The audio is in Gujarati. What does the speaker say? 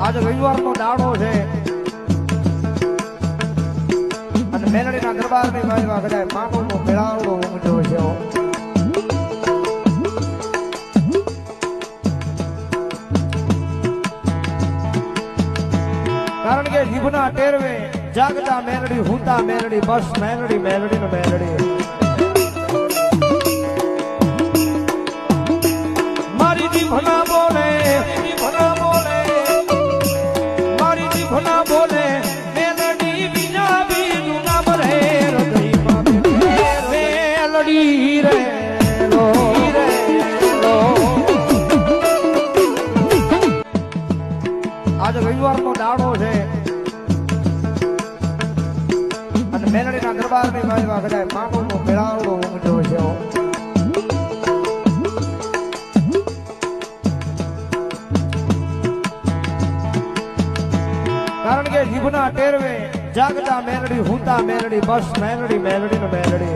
આજે રવિવારનો દાડો છે અને મેલડીના દરબારની બાજુમાં કદાચ માનવનો મેળાવડો ઉમટ્યો છે. કારણ કે જીભના ટેરવે જાગતા મેલડી, હુતા મેલડી, બસ મેલડી, મેલડી ને મેલડી. મારી જીભના બોલે, જીભના બોલે, મારી જીભના બોલે મેલડી, બીજા બીજું નામ રે હૃદયમાં મેલડી રે લો રે લો. આજે રવિવારનો દાડો છે અને મેલડીના દરબારની બાજુમાં કદાચ માનવનો મેળાવડો ઉમટ્યો છે. કારણ કે જીભના ટેરવે જાગતા મેલડી, હુતા મેલડી, બસ મેલડી, મેલડી ને મેલડી.